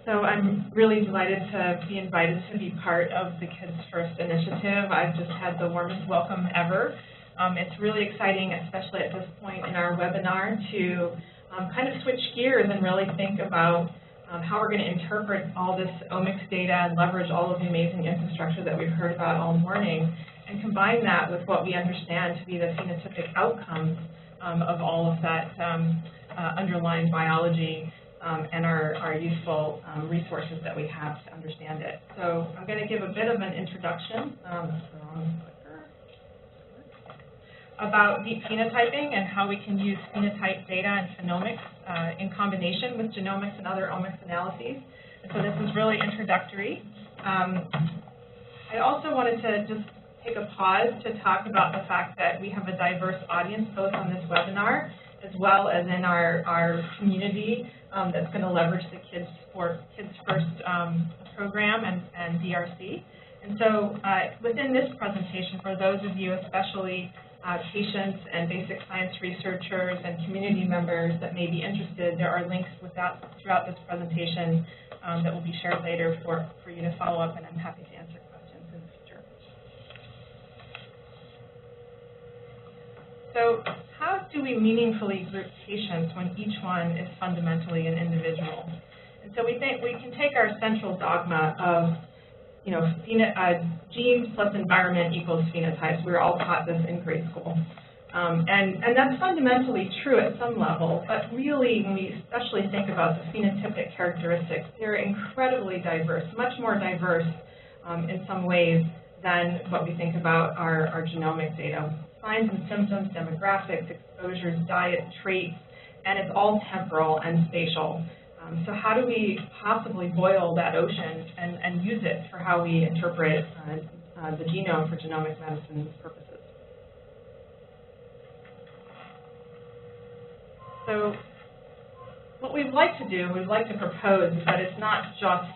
So I'm really delighted to be invited to be part of the Kids First initiative. I've just had the warmest welcome ever. It's really exciting, especially at this point in our webinar, to kind of switch gears and really think about how we're going to interpret all this omics data and leverage all of the amazing infrastructure that we've heard about all morning, and combine that with what we understand to be the phenotypic outcomes of all of that underlying biology and our useful resources that we have to understand it. So I'm going to give a bit of an introduction about deep phenotyping and how we can use phenotype data and phenomics in combination with genomics and other omics analyses. And so this is really introductory. I also wanted to just take a pause to talk about the fact that we have a diverse audience both on this webinar as well as in our community that's going to leverage the Kids First program and DRC. And so within this presentation, for those of you, especially patients and basic science researchers and community members that may be interested, there are links throughout this presentation that will be shared later for you to follow up, and I'm happy to answer questions in the future. So how do we meaningfully group patients when each one is fundamentally an individual? And so we think we can take our central dogma of, genes plus environment equals phenotypes. We're all taught this in grade school. And that's fundamentally true at some level, but really when we especially think about the phenotypic characteristics, they're incredibly diverse, much more diverse in some ways than what we think about our genomic data. Signs and symptoms, demographics, exposures, diet, traits, and it's all temporal and spatial. So how do we possibly boil that ocean and use it for how we interpret the genome for genomic medicine purposes? So what we'd like to do, we'd like to propose, is that it's not just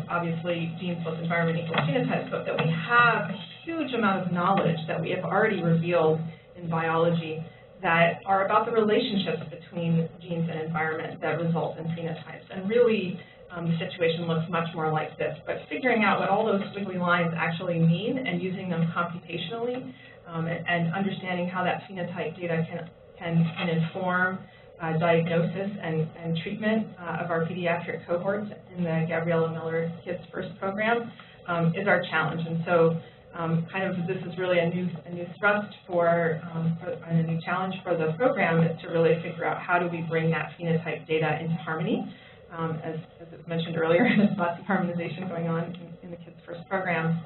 obviously genes plus environment equals phenotypes, but that we have a huge amount of knowledge that we have already revealed in biology that are about the relationships between genes and environment that result in phenotypes. And really, the situation looks much more like this. But figuring out what all those squiggly lines actually mean and using them computationally and understanding how that phenotype data can inform diagnosis and treatment of our pediatric cohorts in the Gabriella Miller Kids First program is our challenge. And so this is really a new thrust and a new challenge for the program, is to really figure out how do we bring that phenotype data into harmony. As was mentioned earlier, there's lots of harmonization going on in the Kids First program.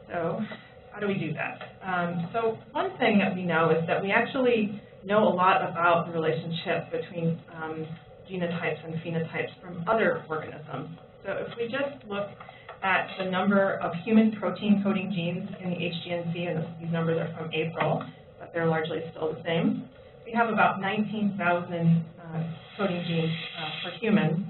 So how do we do that? So one thing that we know is that we actually know a lot about the relationship between genotypes and phenotypes from other organisms. So if we just look at the number of human protein coding genes in the HGNC, and these numbers are from April, but they're largely still the same. We have about 19,000 coding genes for humans.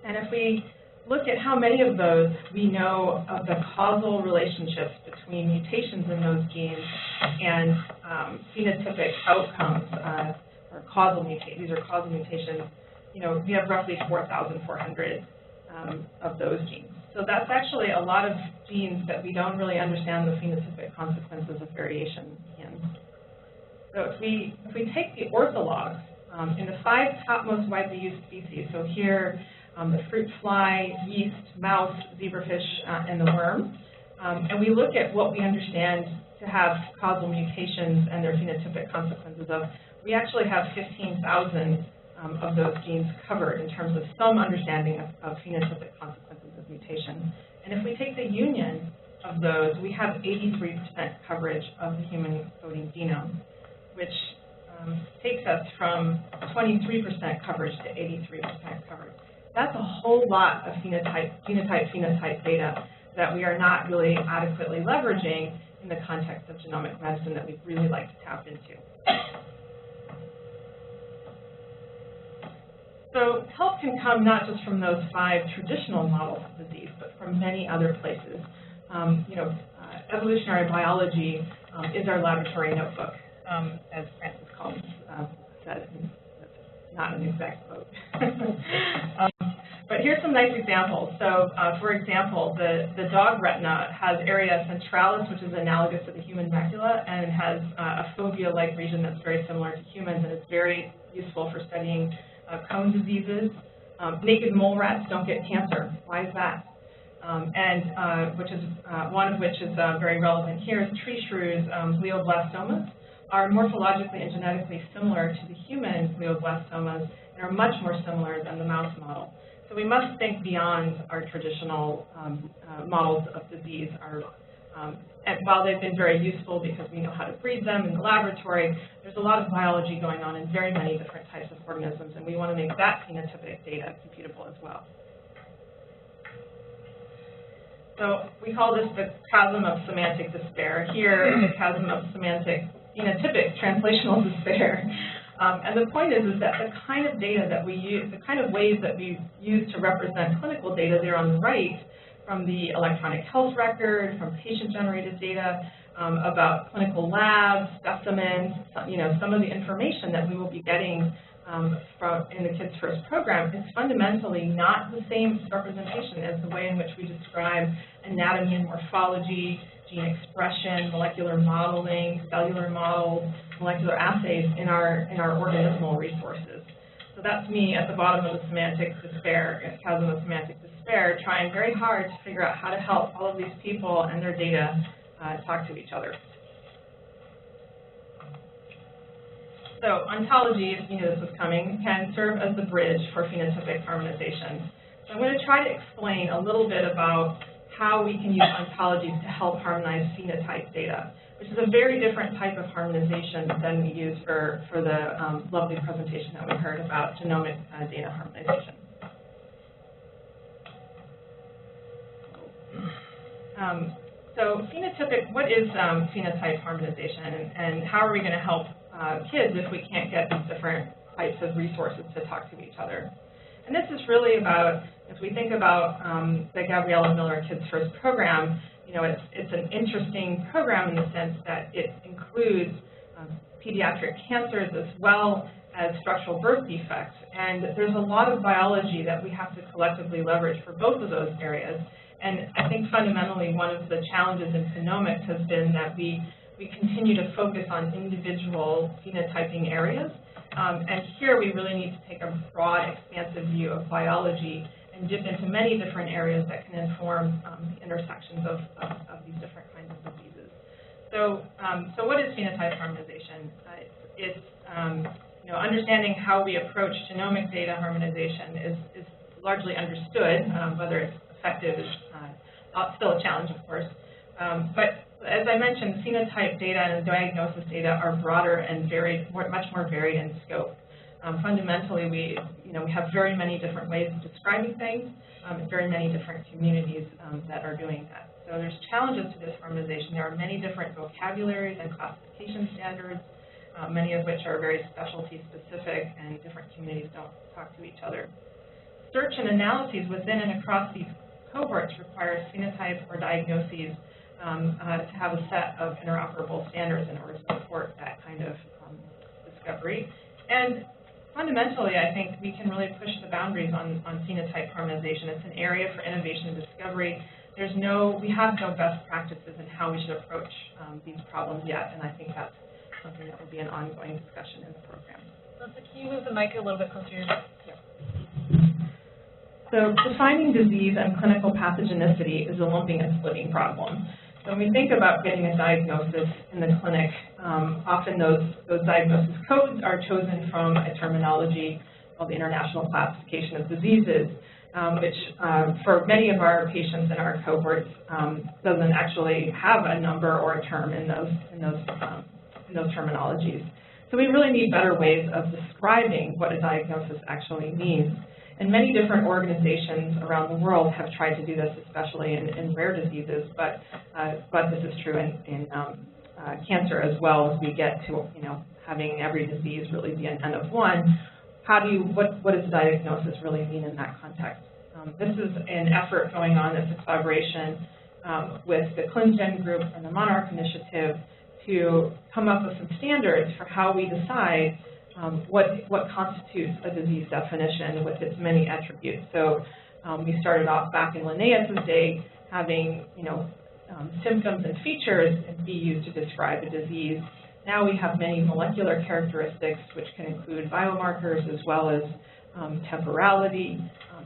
And if we look at how many of those we know of the causal relationships between mutations in those genes and phenotypic outcomes, or causal mutations, these are causal mutations, we have roughly 4,400 of those genes. So that's actually a lot of genes that we don't really understand the phenotypic consequences of variation in. So if we take the orthologs in the 5 top most widely used species, so here the fruit fly, yeast, mouse, zebrafish, and the worm, and we look at what we understand to have causal mutations and their phenotypic consequences of, we actually have 15,000 of those genes covered in terms of some understanding of phenotypic consequences of mutation. And if we take the union of those, we have 83% coverage of the human coding genome, which takes us from 23% coverage to 83% coverage. That's a whole lot of phenotype data that we are not really adequately leveraging in the context of genomic medicine that we'd really like to tap into. So help can come not just from those 5 traditional models of disease, but from many other places. Evolutionary biology is our laboratory notebook, as Francis Collins said. That's not an exact quote. here's some nice examples. So, for example, the dog retina has area centralis, which is analogous to the human macula, and has a fovea-like region that's very similar to humans, and it's very useful for studying cone diseases. Naked mole rats don't get cancer. Why is that? Which is one of which is very relevant here is tree shrews, glioblastomas, are morphologically and genetically similar to the human glioblastomas and are much more similar than the mouse model. So we must think beyond our traditional models of disease. And while they've been very useful because we know how to breed them in the laboratory, there's a lot of biology going on in very many different types of organisms, and we want to make that phenotypic data computable as well. So we call this the chasm of semantic despair. Here, the chasm of semantic phenotypic translational despair. And the point is that the kind of data that we use, the kind of ways that we use to represent clinical data there on the right, from the electronic health record, from patient-generated data, about clinical labs, specimens, some of the information that we will be getting in the Kids First program is fundamentally not the same representation as the way in which we describe anatomy and morphology, gene expression, molecular modeling, cellular models, molecular assays in our organismal resources. So that's me at the bottom of the semantic despair, chasm of semantic despair, trying very hard to figure out how to help all of these people and their data talk to each other. So ontologies, you knew this was coming, can serve as the bridge for phenotypic harmonization. So I'm going to try to explain a little bit about how we can use ontologies to help harmonize phenotype data, which is a very different type of harmonization than we use for the lovely presentation that we heard about genomic data harmonization. So phenotypic, what is phenotype harmonization, and how are we going to help kids if we can't get these different types of resources to talk to each other? And this is really about, as we think about the Gabriella Miller Kids First program, it's an interesting program in the sense that it includes pediatric cancers as well as structural birth defects. And there's a lot of biology that we have to collectively leverage for both of those areas. And I think fundamentally one of the challenges in phenomics has been that we continue to focus on individual phenotyping areas. And here we really need to take a broad, expansive view of biology and dip into many different areas that can inform the intersections of these different kinds of diseases. So what is phenotype harmonization? It's understanding how we approach genomic data harmonization is largely understood. Whether it's effective is still a challenge, of course. But as I mentioned, phenotype data and diagnosis data are broader and much more varied in scope. Fundamentally, we have very many different ways of describing things, and very many different communities that are doing that. So there's challenges to this harmonization. There are many different vocabularies and classification standards, many of which are very specialty specific, and different communities don't talk to each other. Search and analyses within and across these cohorts requires phenotype or diagnoses to have a set of interoperable standards in order to support that kind of discovery. And fundamentally, I think we can really push the boundaries on phenotype harmonization. It's an area for innovation and discovery. We have no best practices in how we should approach these problems yet, and I think that's something that will be an ongoing discussion in the program. So can you move the mic a little bit closer to your mouth? Yeah. So defining disease and clinical pathogenicity is a lumping and splitting problem. So when we think about getting a diagnosis in the clinic, often those diagnosis codes are chosen from a terminology called the International Classification of Diseases, which for many of our patients in our cohorts doesn't actually have a number or a term in those terminologies. So we really need better ways of describing what a diagnosis actually means. And many different organizations around the world have tried to do this, especially in rare diseases, but this is true in cancer as well. As we get to having every disease really be an N of one, what does diagnosis really mean in that context? This is an effort going on. It's a collaboration with the ClinGen group and the Monarch initiative to come up with some standards for how we decide what constitutes a disease definition with its many attributes. So We started off back in Linnaeus's day having, symptoms and features be used to describe a disease. Now we have many molecular characteristics, which can include biomarkers as well as temporality,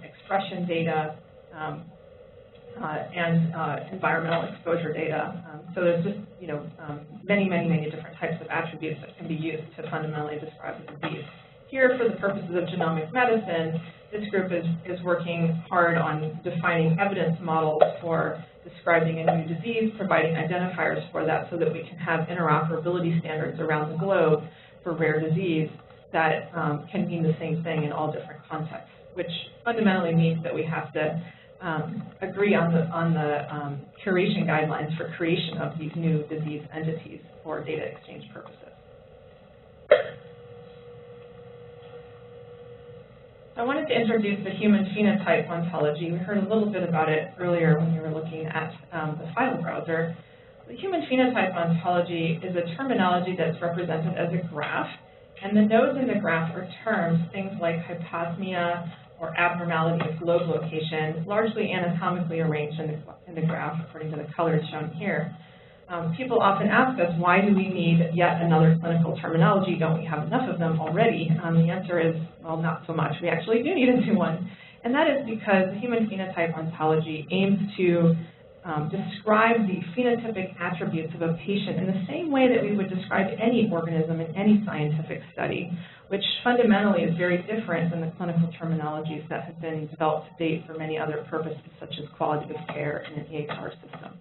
expression data, and environmental exposure data. So there's just, many different types of attributes that can be used to fundamentally describe a disease. Here, for the purposes of genomic medicine, this group is working hard on defining evidence models for describing a new disease, providing identifiers for that so that we can have interoperability standards around the globe for rare disease that can mean the same thing in all different contexts, which fundamentally means that we have to agree on the curation guidelines for creation of these new disease entities for data exchange purposes. I wanted to introduce the human phenotype ontology. We heard a little bit about it earlier when we were looking at the file browser. The human phenotype ontology is a terminology that's represented as a graph, and the nodes in the graph are terms, things like hyposmia or abnormality of globe location, largely anatomically arranged in the graph according to the colors shown here. People often ask us, why do we need yet another clinical terminology? Don't we have enough of them already? The answer is, well, not so much. We actually do need a new one. And that is because the human phenotype ontology aims to describe the phenotypic attributes of a patient in the same way that we would describe any organism in any scientific study, which fundamentally is very different than the clinical terminologies that have been developed to date for many other purposes, such as quality of care in an EHR system.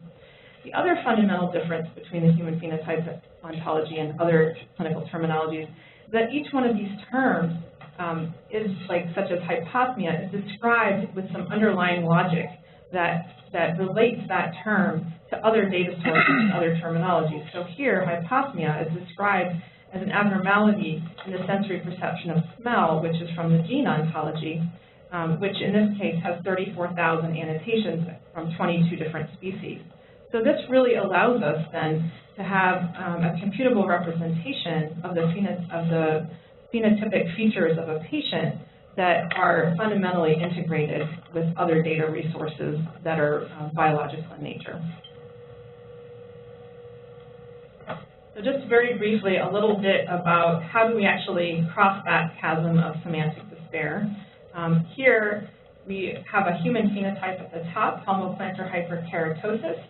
The other fundamental difference between the human phenotype ontology and other clinical terminologies is that each one of these terms such as hyposmia, is described with some underlying logic that relates that term to other data sources and other terminologies. So here, hyposmia is described as an abnormality in the sensory perception of smell, which is from the gene ontology, which in this case has 34,000 annotations from 22 different species. So this really allows us then to have a computable representation of the phenotypic features of a patient that are fundamentally integrated with other data resources that are biological in nature. So just very briefly, a little bit about how do we actually cross that chasm of semantic despair. Here we have a human phenotype at the top, palmoplantar hyperkeratosis,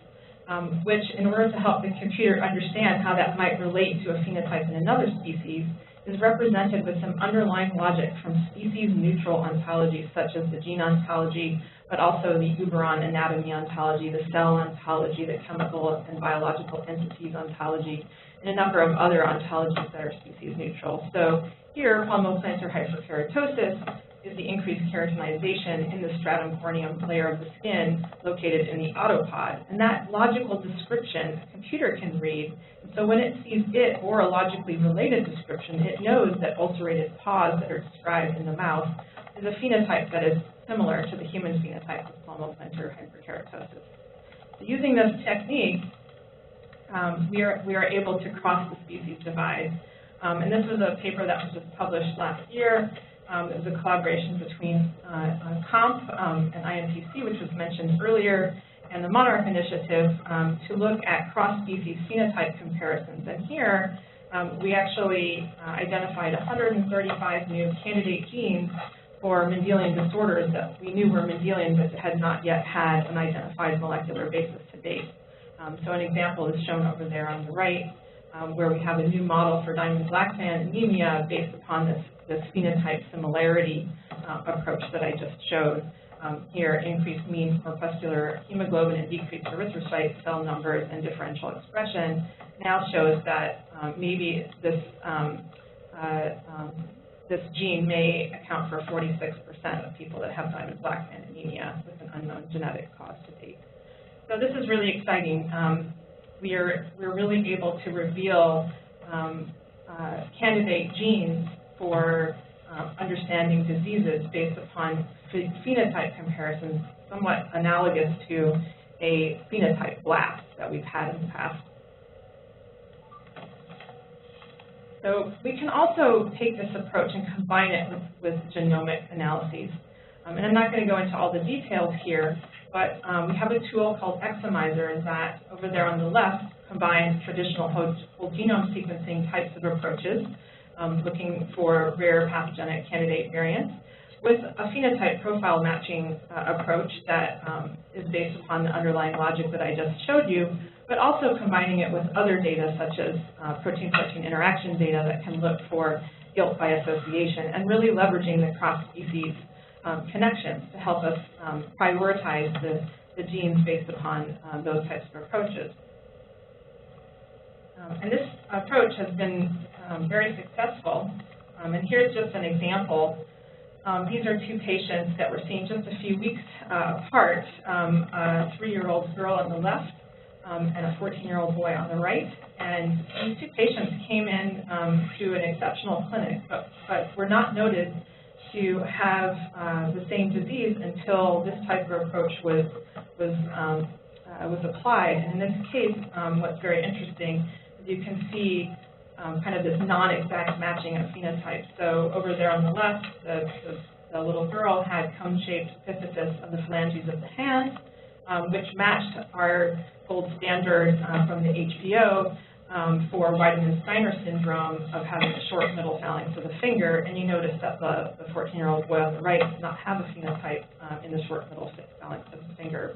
which in order to help the computer understand how that might relate to a phenotype in another species, is represented with some underlying logic from species-neutral ontologies such as the gene ontology, but also the Uberon anatomy ontology, the cell ontology, the chemical and biological entities ontology, and a number of other ontologies that are species-neutral. So here, palmoplantar hyperkeratosis is the increased keratinization in the stratum corneum layer of the skin located in the autopod. And that logical description a computer can read. And so when it sees it or a logically related description, it knows that ulcerated paws that are described in the mouth is a phenotype that is similar to the human phenotype of palmoplantar hyperkeratosis. So using this technique, we are able to cross the species divide. And this was a paper that was just published last year. It was a collaboration between KOMP and IMPC, which was mentioned earlier, and the Monarch initiative to look at cross-species phenotype comparisons. And here, we actually identified 135 new candidate genes for Mendelian disorders that we knew were Mendelian but had not yet had an identified molecular basis to date. So an example is shown over there on the right, where we have a new model for Diamond-Blackfan anemia based upon this phenotype similarity approach that I just showed. Here, increased mean corpuscular hemoglobin and decreased erythrocyte cell numbers and differential expression now shows that maybe this gene may account for 46% of people that have Diamond-Blackfan anemia with an unknown genetic cause to date. So this is really exciting. We're really able to reveal candidate genes for understanding diseases based upon phenotype comparisons, somewhat analogous to a phenotype blast that we've had in the past. So we can also take this approach and combine it with genomic analyses. And I'm not going to go into all the details here, but we have a tool called EXOMISER that over there on the left combines traditional whole genome sequencing types of approaches, looking for rare pathogenic candidate variants, with a phenotype profile matching approach that is based upon the underlying logic that I just showed you, but also combining it with other data such as protein-protein interaction data that can look for guilt by association, and really leveraging the cross-species connections to help us prioritize the genes based upon those types of approaches. And this approach has been very successful. And here's just an example. These are two patients that were seen just a few weeks apart, a 3-year-old girl on the left and a 14-year-old boy on the right. And these two patients came in to an exceptional clinic, but were not noted to have the same disease until this type of approach was applied. And in this case, what's very interesting is you can see kind of this non-exact matching of phenotypes. So over there on the left, the little girl had cone-shaped epiphysis of the phalanges of the hand, which matched our gold standard from the HPO for Weidemann-Steiner syndrome of having a short middle phalanx of the finger. And you notice that the 14-year-old boy on the right does not have a phenotype in the short middle phalanx of the finger.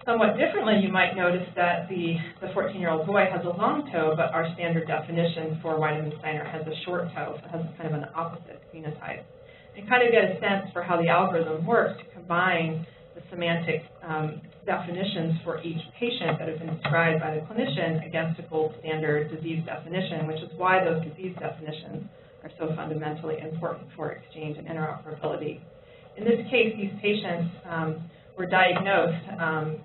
Somewhat differently, you might notice that the 14-year-old boy has a long toe, but our standard definition for Weidemann-Steiner has a short toe, so it has kind of an opposite phenotype. And kind of get a sense for how the algorithm works to combine the semantic definitions for each patient that have been described by the clinician against a gold standard disease definition, which is why those disease definitions are so fundamentally important for exchange and interoperability. In this case, these patients were diagnosed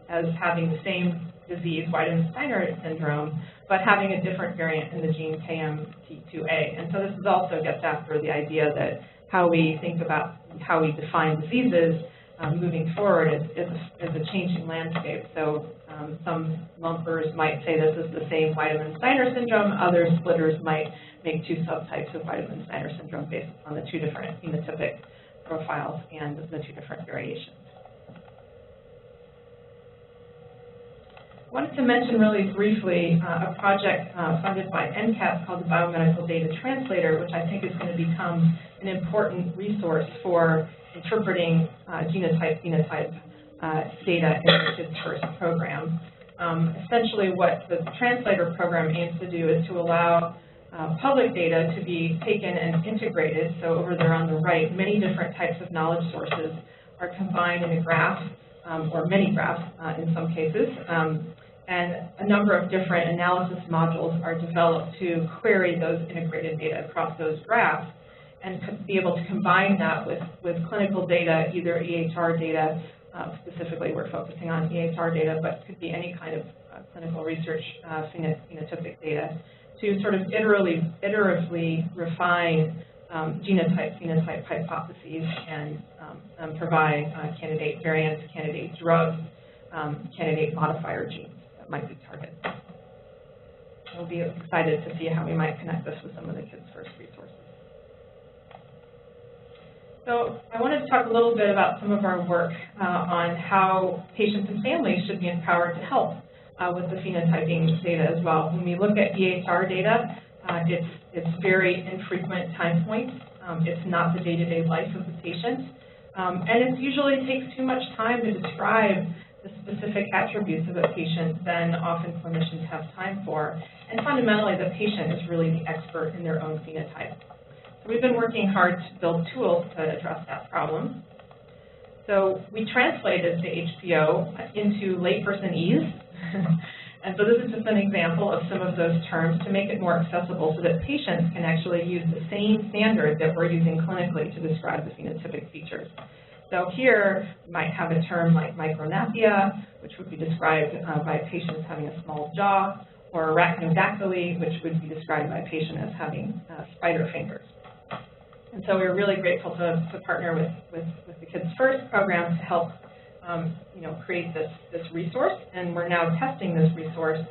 as having the same disease, Weidemann-Steiner syndrome, but having a different variant in the gene KMT2A. And so this is also gets after the idea that how we think about how we define diseases moving forward is a changing landscape. So some lumpers might say this is the same Weidemann-Steiner syndrome. Other splitters might make two subtypes of Weidemann-Steiner syndrome based on the two different phenotypic profiles and the two different variations. I wanted to mention really briefly a project funded by NCAT called the Biomedical Data Translator, which I think is going to become an important resource for interpreting genotype-phenotype data in the Kids First program. Essentially what the translator program aims to do is to allow public data to be taken and integrated. So over there on the right, many different types of knowledge sources are combined in a graph, or many graphs in some cases. And a number of different analysis modules are developed to query those integrated data across those graphs and be able to combine that with clinical data, either EHR data, specifically we're focusing on EHR data, but it could be any kind of clinical research phenotypic data, to sort of iteratively refine genotype-phenotype hypotheses and provide candidate variants, candidate drugs, candidate modifier genes that might be targeted. We'll be excited to see how we might connect this with some of the Kids First resources. So I wanted to talk a little bit about some of our work on how patients and families should be empowered to help with the phenotyping data as well. When we look at EHR data, it's very infrequent time points. It's not the day-to-day life of the patient. And it usually takes too much time to describe the specific attributes of a patient than often clinicians have time for. And fundamentally, the patient is really the expert in their own phenotype. So we've been working hard to build tools to address that problem. So we translated the HPO into laypersonese. And so this is just an example of some of those terms to make it more accessible so that patients can actually use the same standard that we're using clinically to describe the phenotypic features. So here, you might have a term like micronaphia, which would be described by a patient as having a small jaw, or arachnodactyly, which would be described by a patient as having spider fingers. And so we're really grateful to partner with the Kids First program to help create this resource. And we're now testing this resource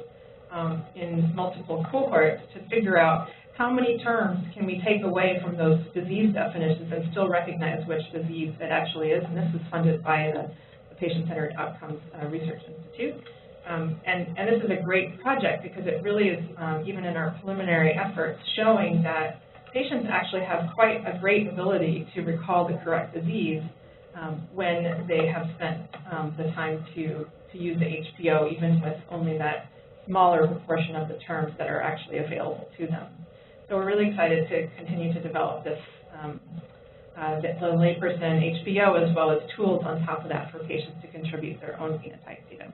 in multiple cohorts to figure out how many terms can we take away from those disease definitions and still recognize which disease it actually is? And this is funded by the Patient-Centered Outcomes Research Institute. And this is a great project because it really is, even in our preliminary efforts, showing that patients actually have quite a great ability to recall the correct disease when they have spent the time to use the HPO, even with only that smaller proportion of the terms that are actually available to them. So we're really excited to continue to develop this, the layperson HPO, as well as tools on top of that for patients to contribute their own phenotype data.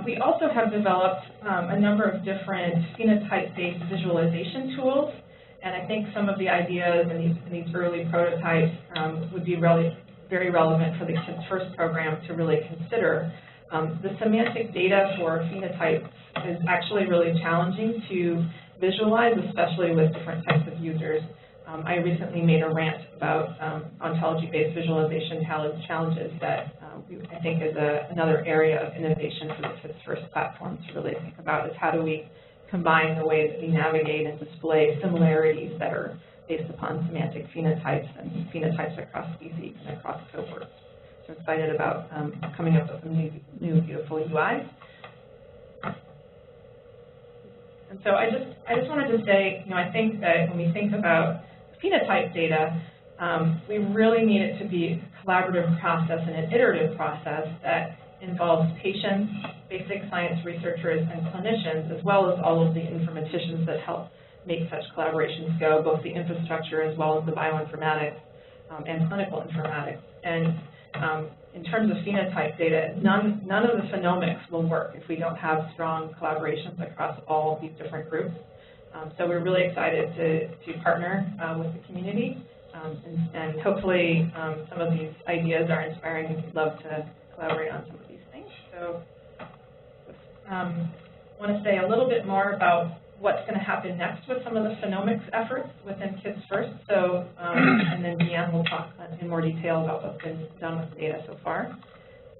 We also have developed a number of different phenotype-based visualization tools, and I think some of the ideas in these early prototypes would be really very relevant for the Kids First program to really consider. The semantic data for phenotypes is actually really challenging to visualize, especially with different types of users. I recently made a rant about ontology-based visualization challenges that I think is another area of innovation for the Kids First platform to really think about, is how do we combine the way that we navigate and display similarities that are based upon semantic phenotypes and phenotypes across species and across cohorts. So I'm excited about coming up with some new beautiful UIs. And so I just wanted to say, I think that when we think about phenotype data, we really need it to be a collaborative process and an iterative process that involves patients, basic science researchers, and clinicians, as well as all of the informaticians that help make such collaborations go, both the infrastructure as well as the bioinformatics and clinical informatics. And in terms of phenotype data, none of the phenomics will work if we don't have strong collaborations across all of these different groups. So we're really excited to partner with the community, and hopefully some of these ideas are inspiring, and we'd love to collaborate on some of these things. So I want to say a little bit more about what's going to happen next with some of the phenomics efforts within Kids First. So, and then Deanne will talk in more detail about what's been done with the data so far.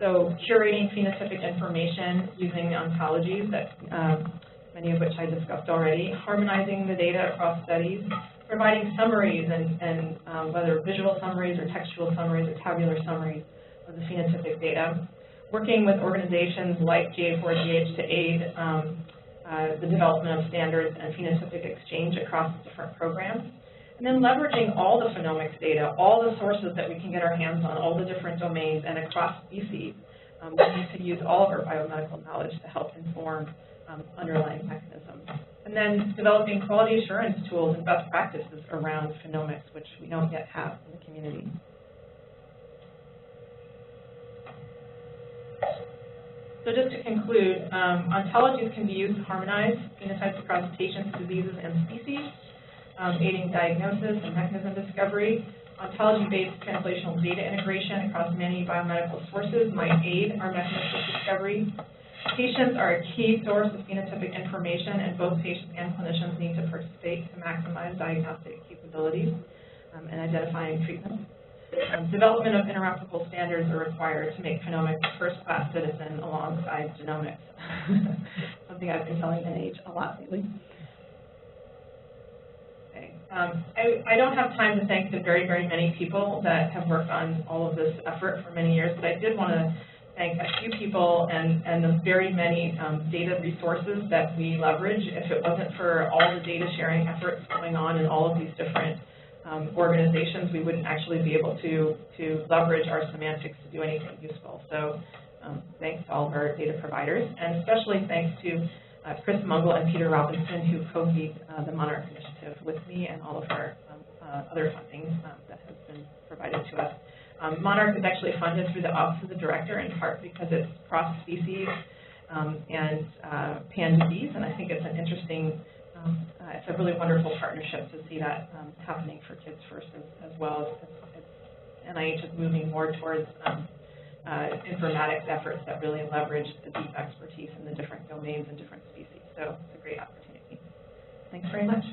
So curating phenotypic information using ontologies, that many of which I discussed already, harmonizing the data across studies, providing summaries and whether visual summaries or textual summaries or tabular summaries of the phenotypic data, working with organizations like GA4GH to aid the development of standards and phenotypic exchange across different programs, and then leveraging all the phenomics data, all the sources that we can get our hands on, all the different domains and across species. We need to use all of our biomedical knowledge to help inform underlying mechanisms. And then developing quality assurance tools and best practices around phenomics, which we don't yet have in the community. So just to conclude, ontologies can be used to harmonize phenotypes across patients, diseases, and species, aiding diagnosis and mechanism discovery. Ontology-based translational data integration across many biomedical sources might aid our mechanistic discovery. Patients are a key source of phenotypic information, and both patients and clinicians need to participate to maximize diagnostic capabilities and identifying treatments. Development of interoperable standards are required to make phenomics a first-class citizen alongside genomics. Something I've been telling NIH a lot lately. Okay. I don't have time to thank the very, very many people that have worked on all of this effort for many years, but I did want to thank a few people and the very many data resources that we leverage. If it wasn't for all the data sharing efforts going on in all of these different organizations, we wouldn't actually be able to leverage our semantics to do anything useful. So thanks to all of our data providers, and especially thanks to Chris Mungle and Peter Robinson, who co-lead the Monarch initiative with me, and all of our other funding that has been provided to us. Monarch is actually funded through the Office of the Director, in part because it's cross-species and pan-disease, and I think it's an interesting, it's a really wonderful partnership to see that happening for Kids First as well as NIH is moving more towards informatics efforts that really leverage the deep expertise in the different domains and different species. So it's a great opportunity. Thanks very much.